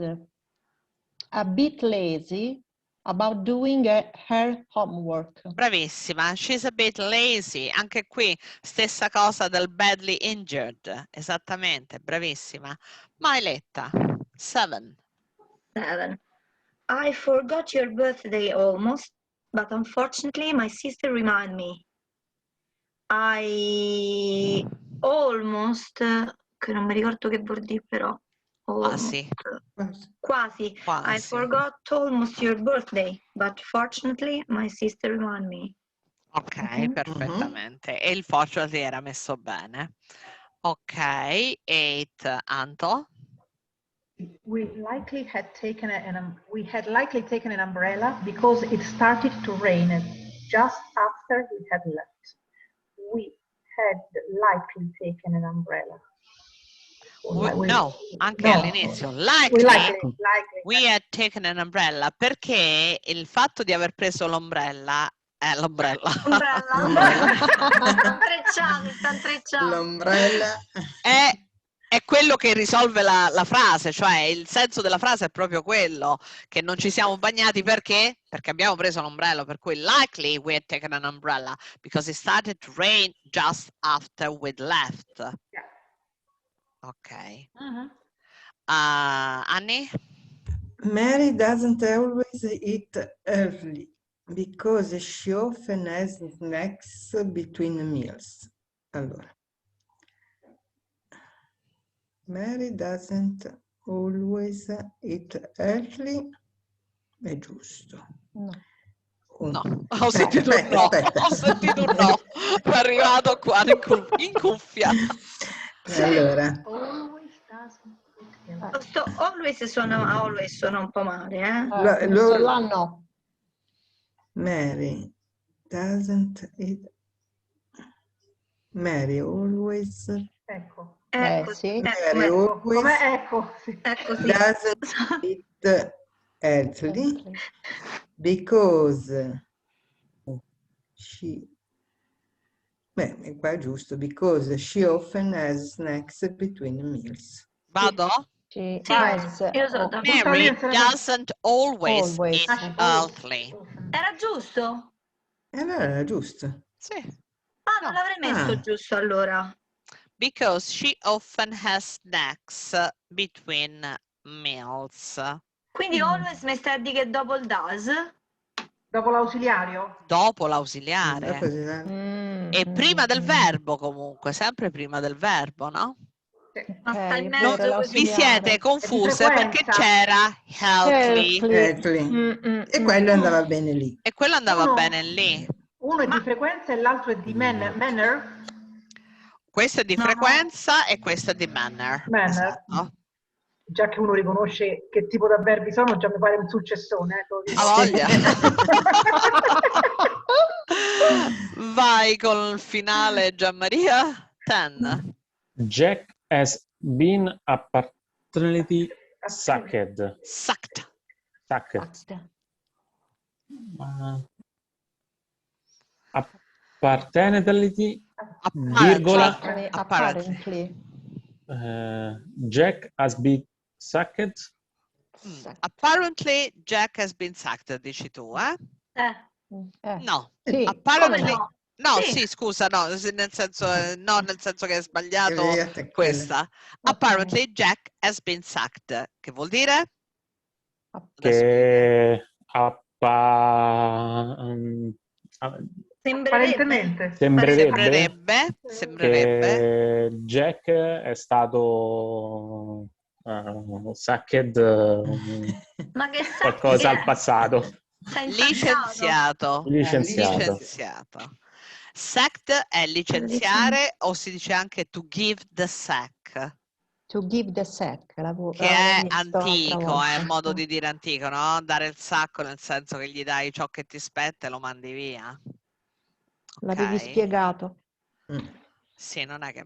a bit lazy about doing her homework. Bravissima. She's a bit lazy. Anche qui stessa cosa del badly injured. Esattamente, bravissima. Mailetta. 7. I forgot your birthday almost, but unfortunately my sister reminded me. I almost, che non mi ricordo che vuol dire però. Quasi. I forgot almost your birthday, but fortunately my sister reminded me. Ok, perfettamente. E il fortunately era messo bene. Ok, 8. Anto? We had likely taken an umbrella because it started to rain just after we had left. We had likely taken an umbrella. No, anche all'inizio. Likely, we had taken an umbrella, perché il fatto di aver preso l'ombrella l'ombrella. L'ombrella è quello che risolve la frase, cioè il senso della frase è proprio quello, che non ci siamo bagnati perché? Perché abbiamo preso l'ombrello, per cui likely we had taken an umbrella because it started to rain just after we'd left. Yeah. Ok. Annie? Mary doesn't always eat early because she often has snacks between meals. Allora, Mary doesn't always eat early, è giusto. No, ho sentito un no, ho sentito un no, è arrivato qua in cuffia. Allora. Always suona un po' male, eh? L'anno. Mary doesn't eat. Mary always. Ecco. Sì. Mary always sì. doesn't eat early because she. Beh, qua è giusto, because she often has snacks between meals. Vado? Sì, Mary doesn't always eat early. Era giusto? Allora era giusto. Sì. Ah, non l'avrei messo giusto allora. Because she often has snacks between meals. Quindi always mi stai a dire che dopo il does? Dopo l'ausiliario? Dopo l'ausiliare. E prima del verbo comunque, sempre prima del verbo, no? Ma sta in vero, mezzo Vi siete confuse perché c'era healthy. E quello andava bene lì. E quello andava bene lì. Uno è di frequenza e l'altro è di manner? Questo è di frequenza e questo è di manner. Manner. Esatto. Già che uno riconosce che tipo di avverbi sono, già mi pare un successone. A voglia. Vai con il finale, Gianmaria. 10. Jack has been apparently sacked. Sucked. Apparently, virgola, Apparently. Jack has been sacked. Apparently Jack has been sacked, dici tu, eh? No. Sì. Apparently... Come no? No, Sì. sì, scusa, no, nel senso che è sbagliato È questa. Apparently Jack has been sacked. Che vuol dire? Che Sembrerebbe che Jack è stato sacked Ma che qualcosa al passato. licenziato. Sacked è licenziare o si dice anche to give the sack. To give the sack. Che è antico, è un modo di dire antico, no? Dare il sacco nel senso che gli dai ciò che ti spetta e lo mandi via. L'avevi spiegato. Sì, non è che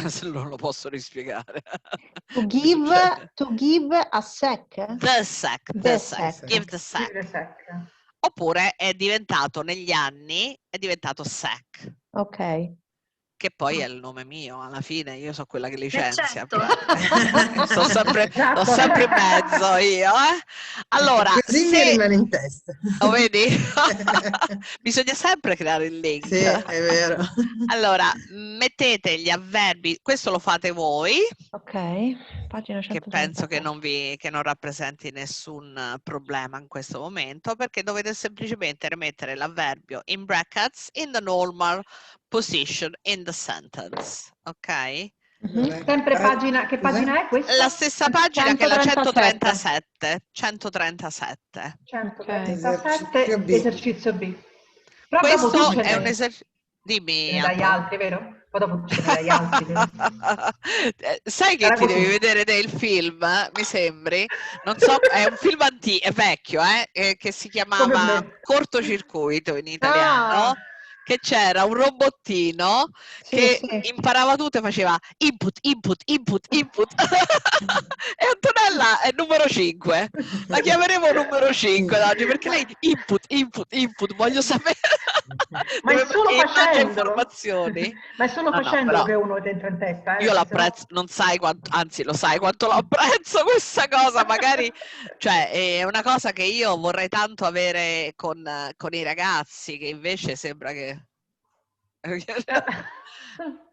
se non lo posso rispiegare. To give a sack? The sack. Give the sack. Oppure è diventato negli anni, è diventato sack. Ok. Che poi è il nome mio, alla fine io sono quella che licenzia. Certo. Sto sempre in mezzo io. Allora, così mi rimane in testa. Lo vedi? Bisogna sempre creare il link. Sì, è vero. Allora, mettete gli avverbi, questo lo fate voi. Ok, pagina 134. Che penso che non rappresenti nessun problema in questo momento, perché dovete semplicemente rimettere l'avverbio in brackets in the normal position in the sentence, ok? Sempre pagina, che pagina è questa? La stessa pagina che la 137. 137, esercizio B. Però questo è un esercizio. Dimmi. Ce ne dai altri, vero? Poi dopo ce ne dai altri, vero? Sai che ti devi vedere del film, mi sembri? Non so, è un film è vecchio, che si chiamava Cortocircuito in italiano. Che c'era un robottino che imparava tutto e faceva input. E Antonella è numero 5. La chiameremo numero 5 oggi perché lei input, voglio sapere. Ma è solo facendolo. Informazioni. Ma è solo facendolo che uno ti entra in testa. Io l'apprezzo, non sai quanto, anzi lo sai quanto lo apprezzo questa cosa, magari, cioè è una cosa che io vorrei tanto avere con i ragazzi, che invece sembra che...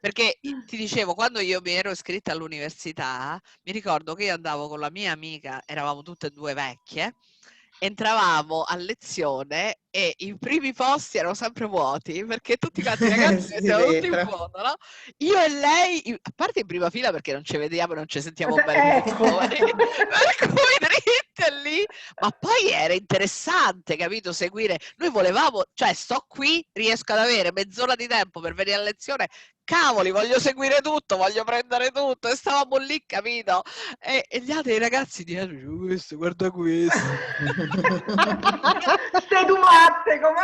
Perché ti dicevo, quando io mi ero iscritta all'università, mi ricordo che io andavo con la mia amica, eravamo tutte e due vecchie, entravamo a lezione e i primi posti erano sempre vuoti perché tutti quanti i ragazzi mettevano tutti in fondo, no? Io e lei, a parte in prima fila perché non ci vediamo e non ci sentiamo bene, per cui dritte lì, ma poi era interessante, capito? Seguire, noi volevamo, cioè sto qui, riesco ad avere mezz'ora di tempo per venire a lezione, cavoli, voglio seguire tutto, voglio prendere tutto, e stavamo lì, capito? E gli altri ragazzi dietro, guarda questo.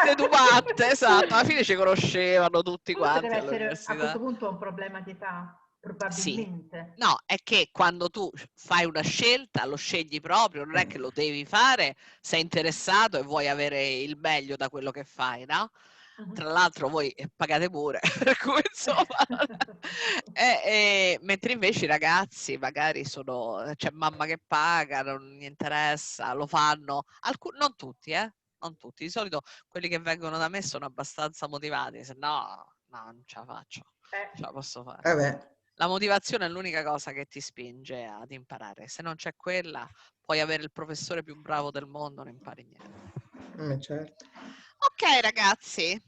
Sedumatte, esatto, alla fine ci conoscevano tutti quanti. Deve essere a questo punto un problema di età, probabilmente. Sì. No, è che quando tu fai una scelta, lo scegli proprio, non è che lo devi fare, sei interessato e vuoi avere il meglio da quello che fai, no? Tra l'altro voi pagate pure, per cui insomma, mentre invece i ragazzi magari c'è mamma che paga, non gli interessa, lo fanno, non tutti, non tutti, di solito quelli che vengono da me sono abbastanza motivati, se no No, non ce la faccio. Ce la posso fare. Vabbè. La motivazione è l'unica cosa che ti spinge ad imparare. Se non c'è quella, puoi avere il professore più bravo del mondo, non impari niente. Certo. Ok, ragazzi.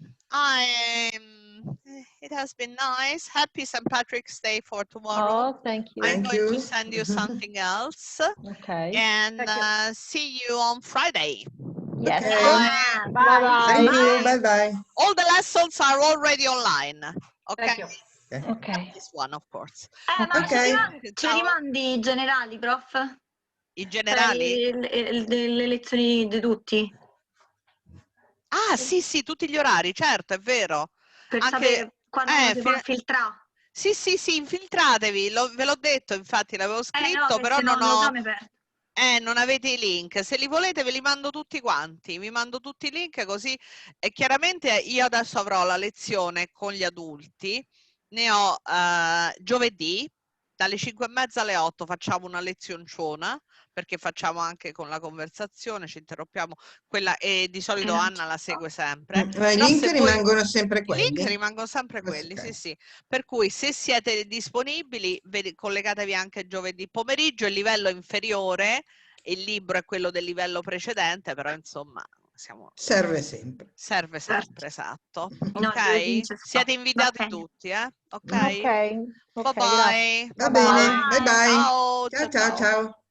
It has been nice. Happy St. Patrick's Day for tomorrow. Oh, thank you. I'm Thank going to you. send you something else. Okay. And see you on Friday. Yes. Okay. Bye. Bye. Thank Bye. you. Bye bye. All the lessons are already online. Thank Okay. you. Okay. This one, of course. Ma Ok. ce li mandi i generali, prof? I generali? Le lezioni di tutti? Ah, sì, sì, tutti gli orari, certo, è vero. Per Anche, sapere quando uno si può infiltrare. Sì, sì, sì, infiltratevi, ve l'ho detto, infatti l'avevo No, scritto, che però se non non lo so ho... mi perdo. Non avete i link. Se li volete ve li mando tutti quanti. Vi mando tutti i link così. E chiaramente io adesso avrò la lezione con gli adulti. Ne ho giovedì, dalle 5:30 alle 8 facciamo una lezionciona, perché facciamo anche con la conversazione, ci interrompiamo. Quella, e di solito Anna la segue sempre. Ma i Però link se voi... rimangono sempre I link quelli? rimangono sempre quelli, Ok. sì, sì. Per cui se siete disponibili, collegatevi anche giovedì pomeriggio, il livello è inferiore, il libro è quello del livello precedente, però insomma Serve sempre. serve sempre, esatto. No, Ok? Siete invitati tutti, ok? Ok, Bye bye. Va bene. Bye bye. Ciao, Ciao ciao, ciao ciao. ciao.